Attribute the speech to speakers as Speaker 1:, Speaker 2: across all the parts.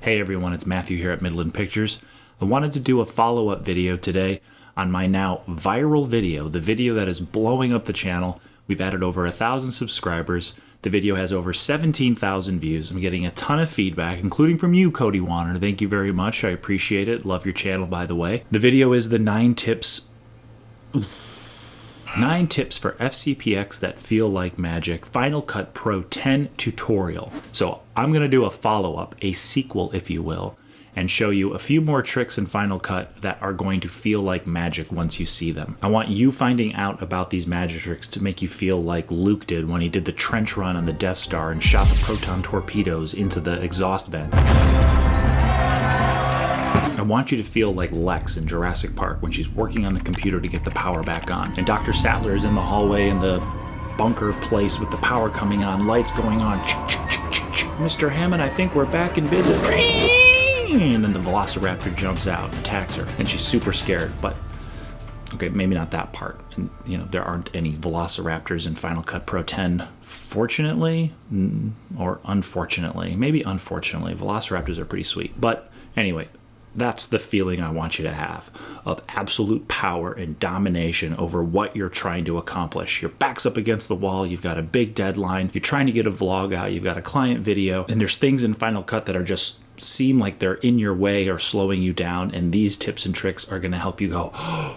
Speaker 1: Hey everyone, it's Matthew here at Midland Pictures. I wanted to do a follow-up video today on my now viral video, the video that is blowing up the channel. We've added over 1,000 subscribers. The video has over 17,000 views. I'm getting a ton of feedback, including from you, Cody Warner. Thank you very much. I appreciate it. Love your channel, by the way. The video is the 9 tips for FCPX that feel like magic, Final Cut Pro 10 tutorial. So I'm going to do a follow-up, a sequel if you will, and show you a few more tricks in Final Cut that are going to feel like magic once you see them. I want you finding out about these magic tricks to make you feel like Luke did when he did the trench run on the Death Star and shot the proton torpedoes into the exhaust vent. I want you to feel like Lex in Jurassic Park when she's working on the computer to get the power back on. And Dr. Sattler is in the hallway in the bunker place with the power coming on, lights going on. Mr. Hammond, I think we're back in business. And then the Velociraptor jumps out and attacks her. And she's super scared, but okay, maybe not that part. And you know, there aren't any Velociraptors in Final Cut Pro 10, fortunately, or unfortunately. Maybe unfortunately. Velociraptors are pretty sweet. But anyway, that's the feeling I want you to have, of absolute power and domination over what you're trying to accomplish. Your back's up against the wall, you've got a big deadline, you're trying to get a vlog out, you've got a client video, and there's things in Final Cut that are just seem like they're in your way or slowing you down, and these tips and tricks are going to help you go, oh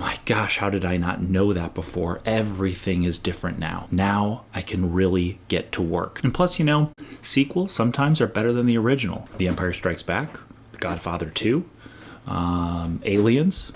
Speaker 1: my gosh, how did I not know that before? Everything is different now. Now I can really get to work. And plus, you know, sequels sometimes are better than the original. The Empire Strikes Back, Godfather 2, Aliens,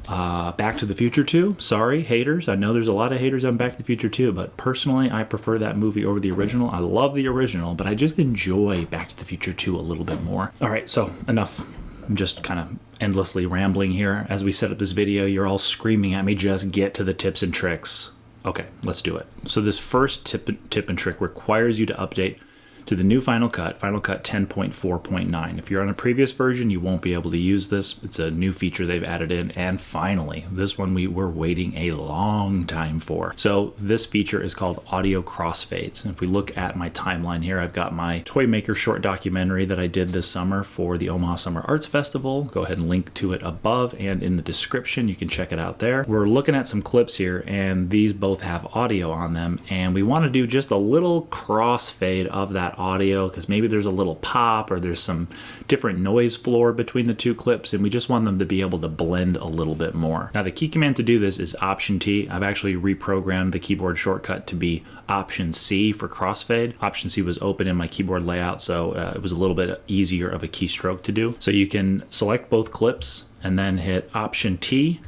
Speaker 1: Back to the Future 2. Sorry, haters. I know there's a lot of haters on Back to the Future 2, but personally, I prefer that movie over the original. I love the original, but I just enjoy Back to the Future 2 a little bit more. All right, so enough. I'm just kind of endlessly rambling here. As we set up this video, you're all screaming at me, just get to the tips and tricks. Okay, let's do it. So this first tip and trick requires you to update to the new Final Cut 10.4.9. If you're on a previous version, you won't be able to use this. It's a new feature they've added in, and finally, this one we were waiting a long time for. So this feature is called Audio Crossfades. And if we look at my timeline here, I've got my Toy Maker short documentary that I did this summer for the Omaha Summer Arts Festival. Go ahead and link to it above and in the description. You can check it out there. We're looking at some clips here, and these both have audio on them, and we want to do just a little crossfade of that audio because maybe there's a little pop or there's some different noise floor between the two clips, and we just want them to be able to blend a little bit more. Now the key command to do this is Option T. I've actually reprogrammed the keyboard shortcut to be Option C for crossfade. Option C was open in my keyboard layout, so it was a little bit easier of a keystroke to do. So you can select both clips and then hit Option T,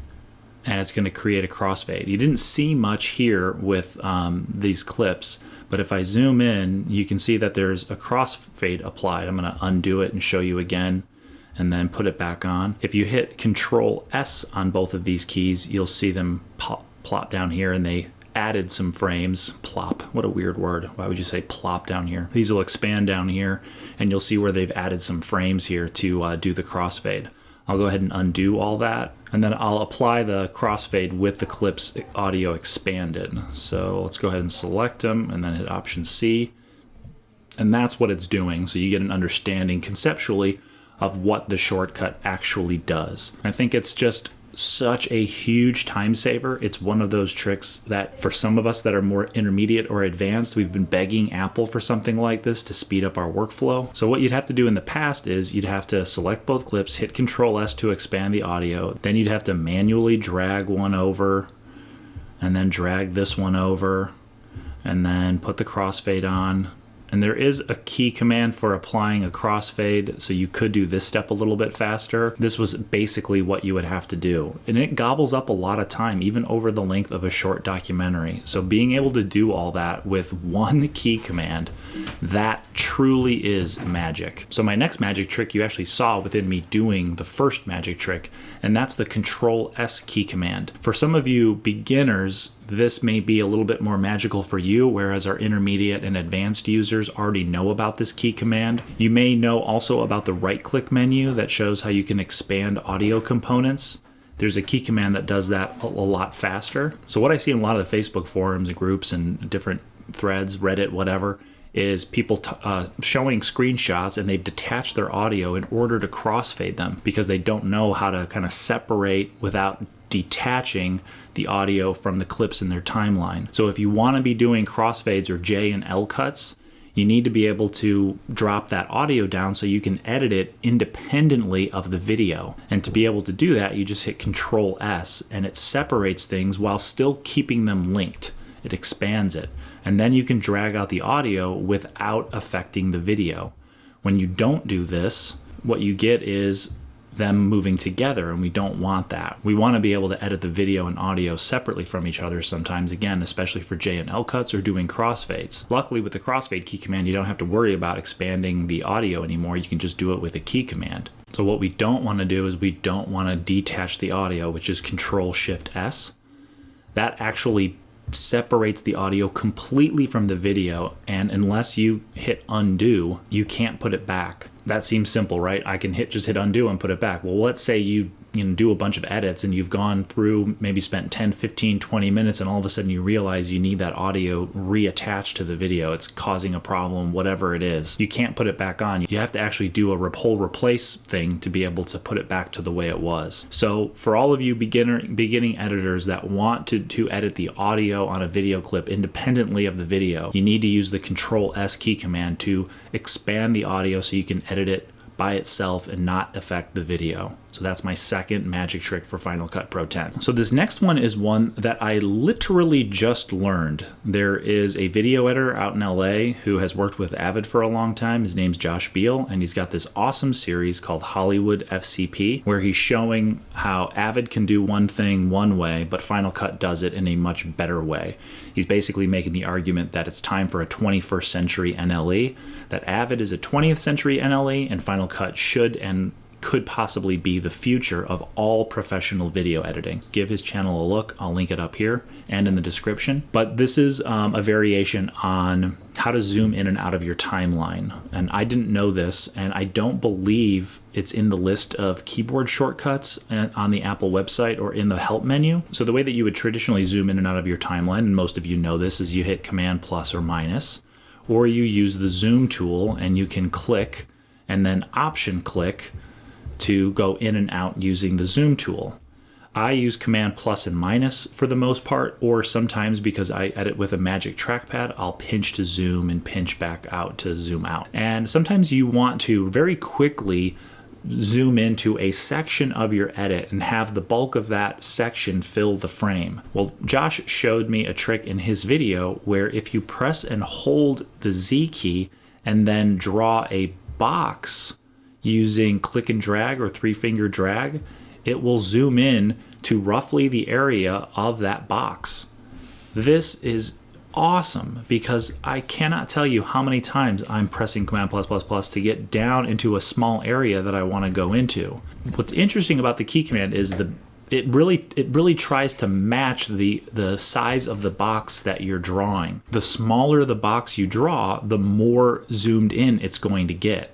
Speaker 1: and it's going to create a crossfade. You didn't see much here with these clips, but if I zoom in, you can see that there's a crossfade applied. I'm going to undo it and show you again, and then put it back on. If you hit Control S on both of these keys, you'll see them plop down here, and they added some frames. Plop, what a weird word. Why would you say plop down here? These will expand down here, and you'll see where they've added some frames here to do the crossfade. I'll go ahead and undo all that, and then I'll apply the crossfade with the clips audio expanded. So let's go ahead and select them and then hit Option C, and that's what it's doing. So you get an understanding conceptually of what the shortcut actually does. I think it's just such a huge time saver. It's one of those tricks that for some of us that are more intermediate or advanced, we've been begging Apple for something like this to speed up our workflow. So what you'd have to do in the past is you'd have to select both clips, hit Control S to expand the audio, then you'd have to manually drag one over and then drag this one over and then put the crossfade on. And there is a key command for applying a crossfade, so you could do this step a little bit faster. This was basically what you would have to do. And it gobbles up a lot of time, even over the length of a short documentary. So being able to do all that with one key command, that truly is magic. So my next magic trick you actually saw within me doing the first magic trick, and that's the Control S key command. For some of you beginners, this may be a little bit more magical for you, whereas our intermediate and advanced users already know about this key command. You may know also about the right-click menu that shows how you can expand audio components. There's a key command that does that a lot faster. So what I see in a lot of the Facebook forums and groups and different threads, Reddit, whatever, is people showing screenshots and they've detached their audio in order to crossfade them because they don't know how to kind of separate without detaching the audio from the clips in their timeline. So if you want to be doing crossfades or J and L cuts, you need to be able to drop that audio down so you can edit it independently of the video. And to be able to do that, you just hit Control S and it separates things while still keeping them linked. It expands it. And then you can drag out the audio without affecting the video. When you don't do this, what you get is them moving together, and we don't want that. We want to be able to edit the video and audio separately from each other sometimes, again, especially for J and L cuts or doing crossfades. Luckily, with the crossfade key command, you don't have to worry about expanding the audio anymore. You can just do it with a key command. So what we don't want to do is we don't want to detach the audio, which is Control-Shift-S. That actually separates the audio completely from the video, and unless you hit undo, you can't put it back. That seems simple, right? I can just hit undo and put it back. Well, let's say you do a bunch of edits and you've gone through, maybe spent 10, 15, 20 minutes, and all of a sudden you realize you need that audio reattached to the video. It's causing a problem, whatever it is. You can't put it back on. You have to actually do a whole replace thing to be able to put it back to the way it was. So for all of you beginning editors that want to edit the audio on a video clip independently of the video, you need to use the Control-S key command to expand the audio so you can edit it by itself and not affect the video. So that's my second magic trick for Final Cut Pro 10. So this next one is one that I literally just learned. There is a video editor out in LA who has worked with Avid for a long time. His name's Josh Beal, and he's got this awesome series called Hollywood FCP, where he's showing how Avid can do one thing one way, but Final Cut does it in a much better way. He's basically making the argument that it's time for a 21st century NLE, that Avid is a 20th century NLE, and Final Cut should and could possibly be the future of all professional video editing. Give his channel a look. I'll link it up here and in the description. But this is a variation on how to zoom in and out of your timeline. And I didn't know this, and I don't believe it's in the list of keyboard shortcuts on the Apple website or in the help menu. So the way that you would traditionally zoom in and out of your timeline, and most of you know this, is you hit Command plus or minus, or you use the zoom tool and you can click and then Option click to go in and out using the zoom tool. I use Command plus and minus for the most part, or sometimes because I edit with a magic trackpad, I'll pinch to zoom and pinch back out to zoom out. And sometimes you want to very quickly zoom into a section of your edit and have the bulk of that section fill the frame. Well, Josh showed me a trick in his video where if you press and hold the Z key and then draw a box using click and drag or three-finger drag, it will zoom in to roughly the area of that box. This is awesome because I cannot tell you how many times I'm pressing Command plus plus plus to get down into a small area that I want to go into. What's interesting about the key command is it really tries to match the size of the box that you're drawing. The smaller the box you draw, the more zoomed in it's going to get.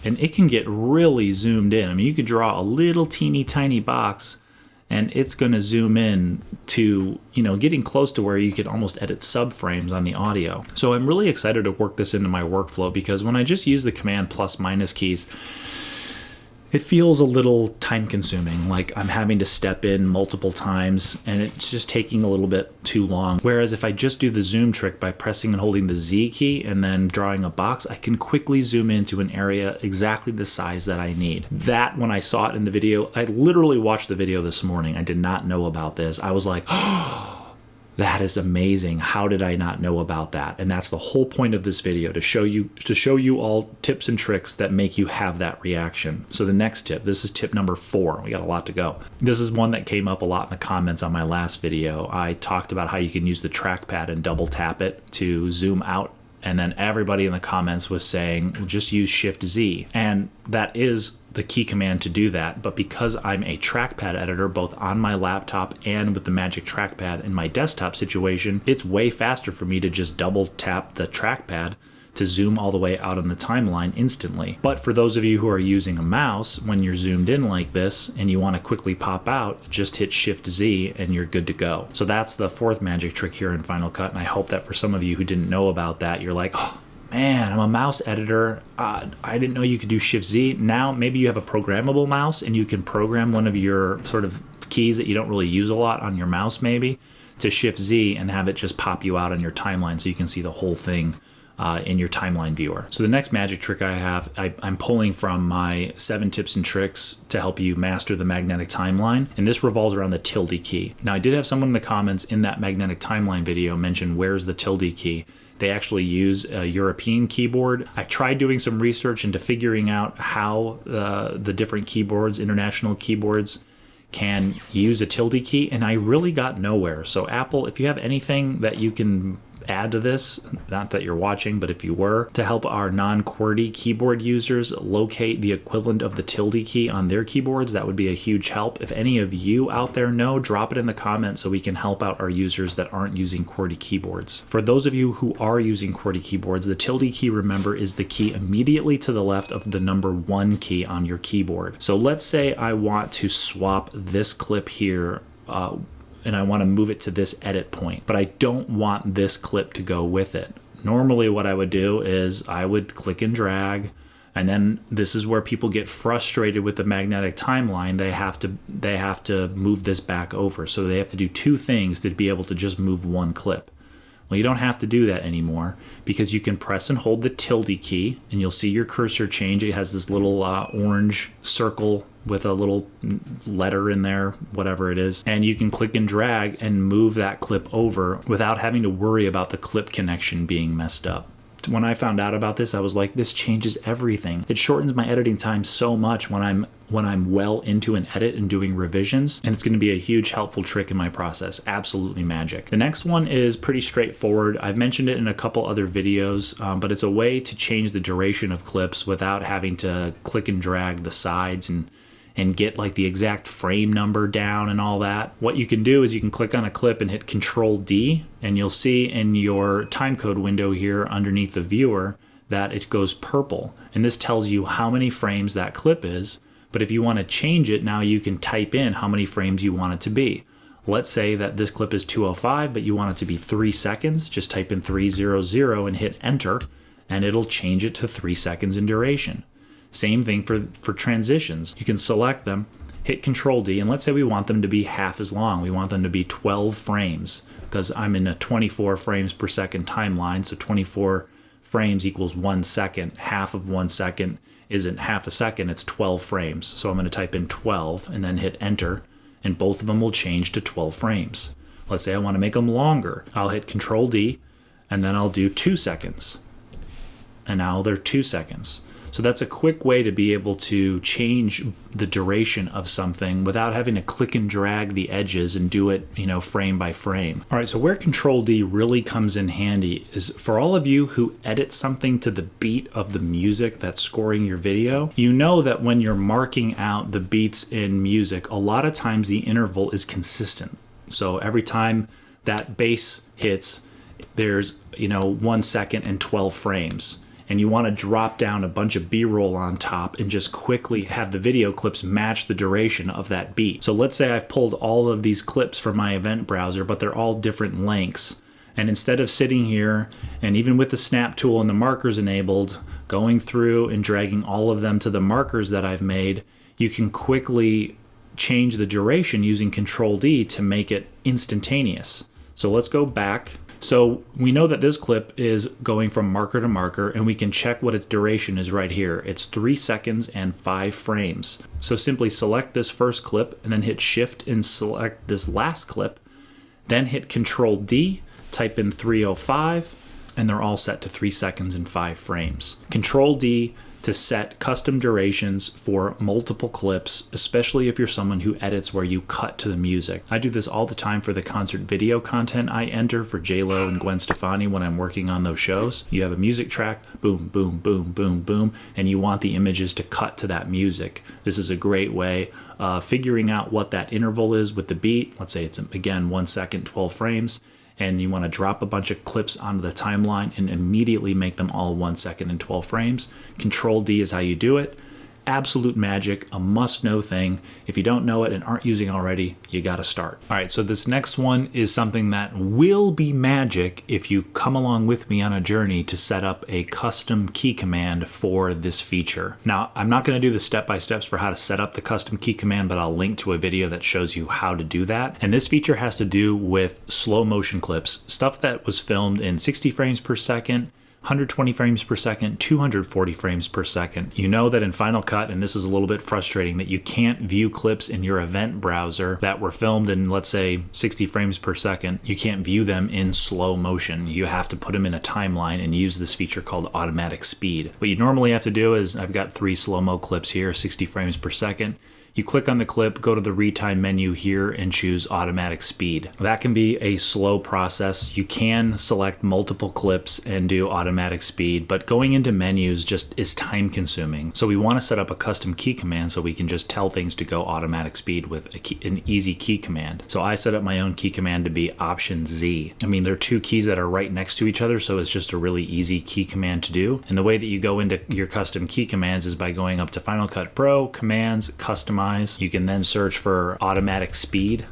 Speaker 1: And it can get really zoomed in. I mean, you could draw a little teeny tiny box and it's going to zoom in to, getting close to where you could almost edit subframes on the audio. So I'm really excited to work this into my workflow because when I just use the Command plus minus keys, it feels a little time consuming, like I'm having to step in multiple times and it's just taking a little bit too long. Whereas if I just do the zoom trick by pressing and holding the Z key and then drawing a box, I can quickly zoom into an area exactly the size that I need. That, when I saw it in the video, I literally watched the video this morning. I did not know about this. I was like, oh, that is amazing. How did I not know about that? And that's the whole point of this video, to show you all tips and tricks that make you have that reaction. So the next tip, this is tip number 4. We got a lot to go. This is one that came up a lot in the comments on my last video. I talked about how you can use the trackpad and double tap it to zoom out. And then everybody in the comments was saying, well, just use Shift Z. And that is the key command to do that. But because I'm a trackpad editor, both on my laptop and with the magic trackpad in my desktop situation, it's way faster for me to just double tap the trackpad to zoom all the way out on the timeline instantly. But for those of you who are using a mouse, when you're zoomed in like this and you want to quickly pop out, just hit Shift Z and you're good to go. So that's the 4th magic trick here in Final Cut, and I hope that for some of you who didn't know about that, you're like, oh, man, I'm a mouse editor. I didn't know you could do Shift Z. Now maybe you have a programmable mouse and you can program one of your sort of keys that you don't really use a lot on your mouse maybe to Shift Z and have it just pop you out on your timeline so you can see the whole thing in your timeline viewer. So the next magic trick I have, I'm pulling from my 7 tips and tricks to help you master the magnetic timeline. And this revolves around the tilde key. Now I did have someone in the comments in that magnetic timeline video mention where's the tilde key. They actually use a European keyboard. I tried doing some research into figuring out how the different keyboards, international keyboards, can use a tilde key, and I really got nowhere. So Apple, if you have anything that you can add to this, not that you're watching, but if you were, to help our non-QWERTY keyboard users locate the equivalent of the tilde key on their keyboards, that would be a huge help. If any of you out there know, drop it in the comments so we can help out our users that aren't using QWERTY keyboards. For those of you who are using QWERTY keyboards, the tilde key, remember, is the key immediately to the left of the number 1 key on your keyboard. So let's say I want to swap this clip here and I want to move it to this edit point, but I don't want this clip to go with it. Normally what I would do is I would click and drag, and then this is where people get frustrated with the magnetic timeline. They have to move this back over. So they have to do 2 things to be able to just move 1 clip. Well, you don't have to do that anymore because you can press and hold the tilde key and you'll see your cursor change. It has this little orange circle with a little letter in there, whatever it is. And you can click and drag and move that clip over without having to worry about the clip connection being messed up. When I found out about this, I was like, this changes everything. It shortens my editing time so much when I'm well into an edit and doing revisions, and it's going to be a huge helpful trick in my process. Absolutely magic. The next one is pretty straightforward. I've mentioned it in a couple other videos, but it's a way to change the duration of clips without having to click and drag the sides and get like the exact frame number down and all that. What you can do is you can click on a clip and hit Control D, and you'll see in your timecode window here underneath the viewer that it goes purple. And this tells you how many frames that clip is. But if you want to change it, now you can type in how many frames you want it to be. Let's say that this clip is 205, but you want it to be 3 seconds. Just type in 300 and hit enter, and it'll change it to 3 seconds in duration. Same thing for transitions. You can select them, hit Control D, and let's say we want them to be half as long. We want them to be 12 frames because I'm in a 24 frames per second timeline. So 24 frames equals 1 second. Half of 1 second isn't half a second, it's 12 frames. So I'm going to type in 12 and then hit enter, and both of them will change to 12 frames. Let's say I want to make them longer. I'll hit Control D and then I'll do 2 seconds. And now they're 2 seconds. So that's a quick way to be able to change the duration of something without having to click and drag the edges and do it, frame by frame. All right, so where Control D really comes in handy is for all of you who edit something to the beat of the music that's scoring your video. You know that when you're marking out the beats in music, a lot of times the interval is consistent. So every time that bass hits, there's 1 second and 12 frames. And you want to drop down a bunch of B-roll on top and just quickly have the video clips match the duration of that beat. So let's say I've pulled all of these clips from my event browser, but they're all different lengths. And instead of sitting here, and even with the snap tool and the markers enabled, going through and dragging all of them to the markers that I've made, you can quickly change the duration using Control D to make it instantaneous. So let's go back. So we know that this clip is going from marker to marker, and we can check what its duration is right here. It's 3 seconds and 5 frames. So simply select this first clip and then hit Shift and select this last clip. Then hit Control D, type in 305, and they're all set to 3 seconds and 5 frames. Control D to set custom durations for multiple clips, especially if you're someone who edits where you cut to the music. I do this all the time for the concert video content I enter for J-Lo and Gwen Stefani when I'm working on those shows. You have a music track, boom, boom, boom, boom, boom, and you want the images to cut to that music. This is a great way of figuring out what that interval is with the beat. Let's say it's, again, 1 second, 12 frames. And you want to drop a bunch of clips onto the timeline and immediately make them all 1 second and 12 frames. Control D is how you do it. absolute magic, a must-know thing. If you don't know it and aren't using it already, you got to start. All right, so this next one is something that will be magic if you come along with me on a journey to set up a custom key command for this feature. Now, I'm not going to do the step-by-steps for how to set up the custom key command, but I'll link to a video that shows you how to do that. And this feature has to do with slow motion clips, stuff that was filmed in 60 frames per second, 120 frames per second, 240 frames per second. You know that in Final Cut, and this is a little bit frustrating, that you can't view clips in your event browser that were filmed in, let's say, 60 frames per second. You can't view them in slow motion. You have to put them in a timeline and use this feature called automatic speed. What you normally have to do is, I've got 3 slow-mo clips here, 60 frames per second. You click on the clip, go to the retime menu here and choose automatic speed. That can be a slow process. You can select multiple clips and do automatic speed, but going into menus just is time consuming. So we want to set up a custom key command so we can just tell things to go automatic speed with an easy key command. So I set up my own key command to be Option Z. I mean, there are 2 keys that are right next to each other, so it's just a really easy key command to do. And the way that you go into your custom key commands is by going up to Final Cut Pro, Commands, Customize. You can then search for automatic speed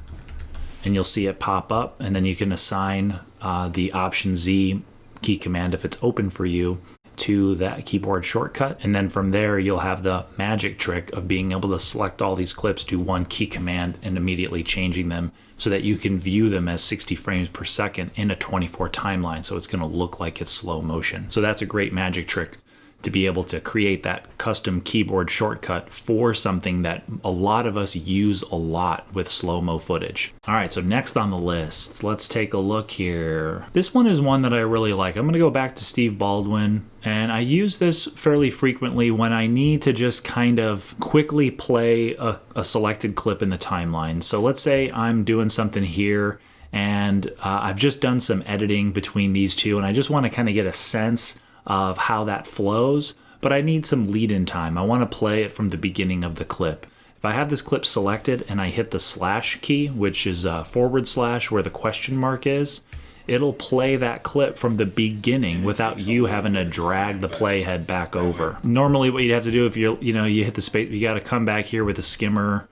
Speaker 1: and you'll see it pop up, and then you can assign the Option Z key command if it's open for you to that keyboard shortcut. And then from there you'll have the magic trick of being able to select all these clips, do one key command and immediately changing them so that you can view them as 60 frames per second in a 24 timeline, so it's going to look like it's slow motion. So that's a great magic trick to be able to create that custom keyboard shortcut for something that a lot of us use a lot with slow-mo footage. All right, so next on the list, let's take a look here. This one is one that I really like. I'm gonna go back to Steve Baldwin, and I use this fairly frequently when I need to just kind of quickly play a selected clip in the timeline. So let's say I'm doing something here and I've just done some editing between these two, and I just wanna kind of get a sense of how that flows, but I need some lead-in time. I want to play it from the beginning of the clip. If I have this clip selected and I hit the slash key, which is / where the question mark is, it'll play that clip from the beginning without you having to drag the playhead back over. Normally what you'd have to do if you hit the space, you got to come back here with a skimmer,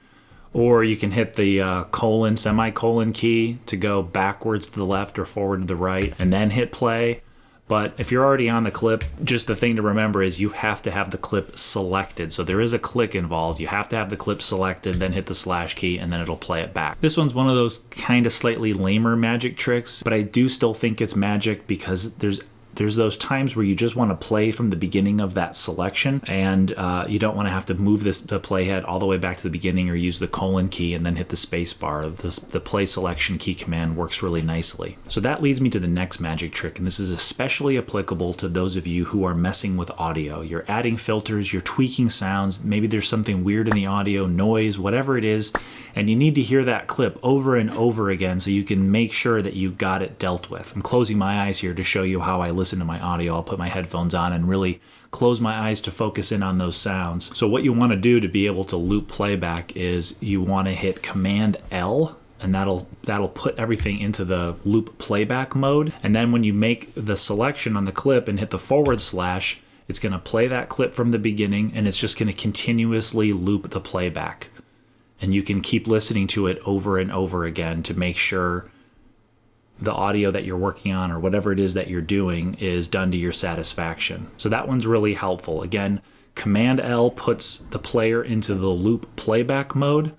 Speaker 1: or you can hit the semicolon key to go backwards to the left or forward to the right and then hit play. But if you're already on the clip, just the thing to remember is you have to have the clip selected. So there is a click involved. You have to have the clip selected, then hit the slash key, and then it'll play it back. This one's one of those kind of slightly lamer magic tricks, but I do still think it's magic because there's those times where you just want to play from the beginning of that selection, and you don't want to have to move the playhead all the way back to the beginning or use the colon key and then hit the space bar. The play selection key command works really nicely. So that leads me to the next magic trick, and this is especially applicable to those of you who are messing with audio. You're adding filters, you're tweaking sounds, maybe there's something weird in the audio, noise, whatever it is, and you need to hear that clip over and over again so you can make sure that you got it dealt with. I'm closing my eyes here to show you how I listen to my audio. I'll put my headphones on and really close my eyes to focus in on those sounds. So what you want to do to be able to loop playback is you want to hit Command L, and that'll put everything into the loop playback mode. And then when you make the selection on the clip and hit the / it's going to play that clip from the beginning, and it's just going to continuously loop the playback. And you can keep listening to it over and over again to make sure the audio that you're working on or whatever it is that you're doing is done to your satisfaction. So that one's really helpful. Again, Command L puts the player into the loop playback mode,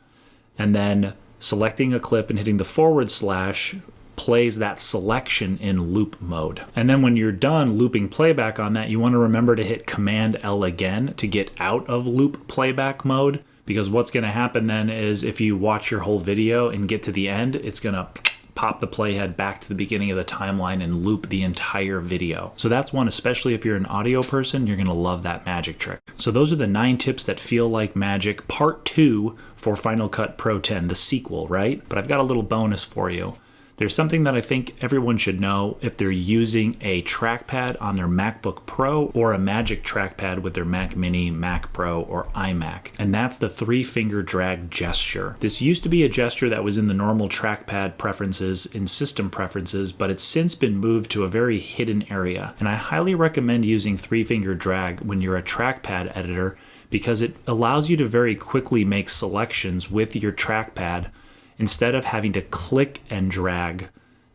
Speaker 1: and then selecting a clip and hitting the / plays that selection in loop mode. And then when you're done looping playback on that, you want to remember to hit Command L again to get out of loop playback mode, because what's going to happen then is if you watch your whole video and get to the end, it's going to pop the playhead back to the beginning of the timeline and loop the entire video. So that's one, especially if you're an audio person, you're gonna love that magic trick. So those are the 9 tips that feel like magic, part 2 for Final Cut Pro 10, the sequel, right? But I've got a little bonus for you. There's something that I think everyone should know if they're using a trackpad on their MacBook Pro or a Magic Trackpad with their Mac Mini, Mac Pro, or iMac, and that's the 3-finger drag gesture. This used to be a gesture that was in the normal trackpad preferences in system preferences, but it's since been moved to a very hidden area, and I highly recommend using 3-finger drag when you're a trackpad editor, because it allows you to very quickly make selections with your trackpad instead of having to click and drag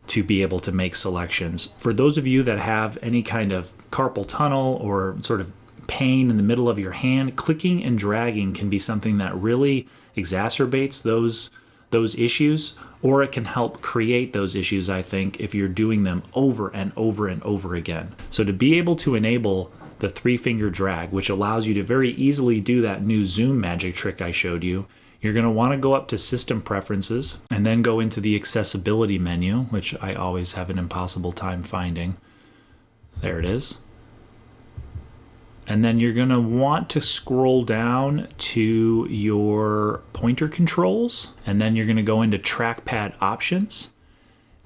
Speaker 1: to be able to make selections. For those of you that have any kind of carpal tunnel or sort of pain in the middle of your hand, clicking and dragging can be something that really exacerbates those issues, or it can help create those issues, I think, if you're doing them over and over and over again. So to be able to enable the 3-finger drag, which allows you to very easily do that new zoom magic trick I showed you, you're going to want to go up to System Preferences and then go into the Accessibility menu, which I always have an impossible time finding. There it is. And then you're going to want to scroll down to your pointer controls, and then you're going to go into Trackpad Options,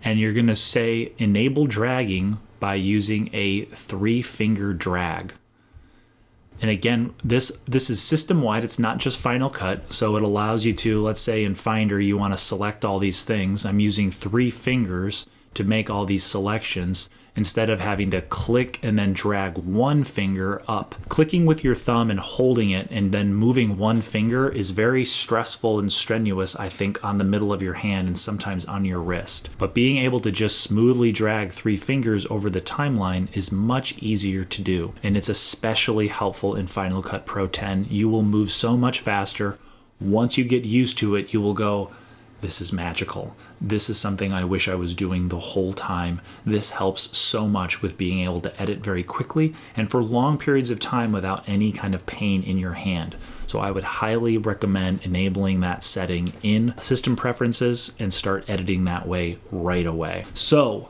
Speaker 1: and you're going to say Enable Dragging by using a 3-finger drag. And again, this is system-wide. It's not just Final Cut, so it allows you to, let's say in Finder, you want to select all these things. I'm using 3 fingers to make all these selections instead of having to click and then drag 1 finger up. Clicking with your thumb and holding it and then moving 1 finger is very stressful and strenuous, I think, on the middle of your hand and sometimes on your wrist. But being able to just smoothly drag 3 fingers over the timeline is much easier to do. And it's especially helpful in Final Cut Pro 10. You will move so much faster. Once you get used to it, you will go, this is magical. This is something I wish I was doing the whole time. This helps so much with being able to edit very quickly and for long periods of time without any kind of pain in your hand. So I would highly recommend enabling that setting in System Preferences and start editing that way right away. So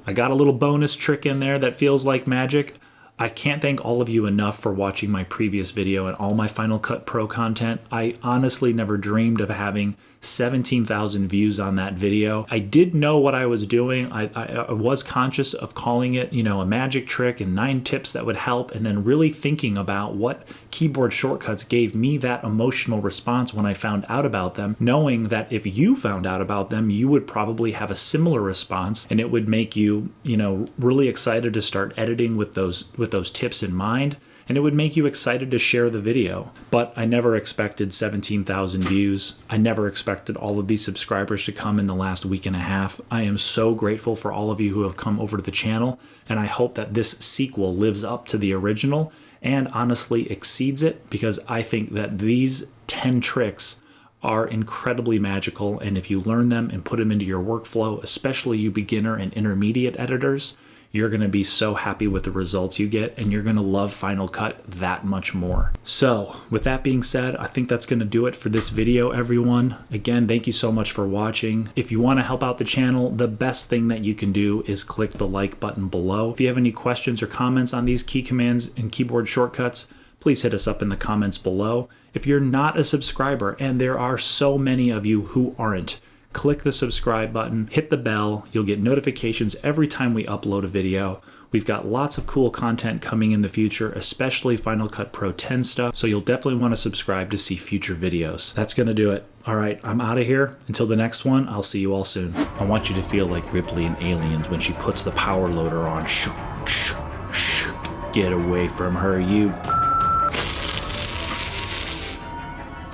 Speaker 1: I got a little bonus trick in there that feels like magic. I can't thank all of you enough for watching my previous video and all my Final Cut Pro content. I honestly never dreamed of having 17,000 views on that video. I did know what I was doing. I was conscious of calling it, a magic trick and 9 tips that would help, and then really thinking about what keyboard shortcuts gave me that emotional response when I found out about them, knowing that if you found out about them, you would probably have a similar response, and it would make you, really excited to start editing with those tips in mind. And it would make you excited to share the video. But I never expected 17,000 views. I never expected all of these subscribers to come in the last week and a half. I am so grateful for all of you who have come over to the channel, and I hope that this sequel lives up to the original and honestly exceeds it, because I think that these 10 tricks are incredibly magical, and if you learn them and put them into your workflow, especially you beginner and intermediate editors, you're going to be so happy with the results you get, and you're going to love Final Cut that much more. So with that being said, I think that's going to do it for this video, everyone. Again, thank you so much for watching. If you want to help out the channel, the best thing that you can do is click the like button below. If you have any questions or comments on these key commands and keyboard shortcuts, please hit us up in the comments below. If you're not a subscriber, and there are so many of you who aren't, click the subscribe button, hit the bell. You'll get notifications every time we upload a video. We've got lots of cool content coming in the future, especially Final Cut Pro 10 stuff, so you'll definitely want to subscribe to see future videos. That's going to do it. All right, I'm out of here. Until the next one, I'll see you all soon. I want you to feel like Ripley in Aliens when she puts the power loader on. Shoot, shoot, shoot. Get away from her, you.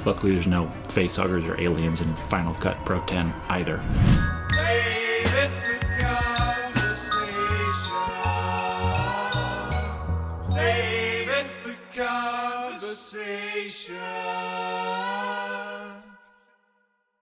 Speaker 1: Luckily, there's no facehuggers or aliens in Final Cut Pro 10 either.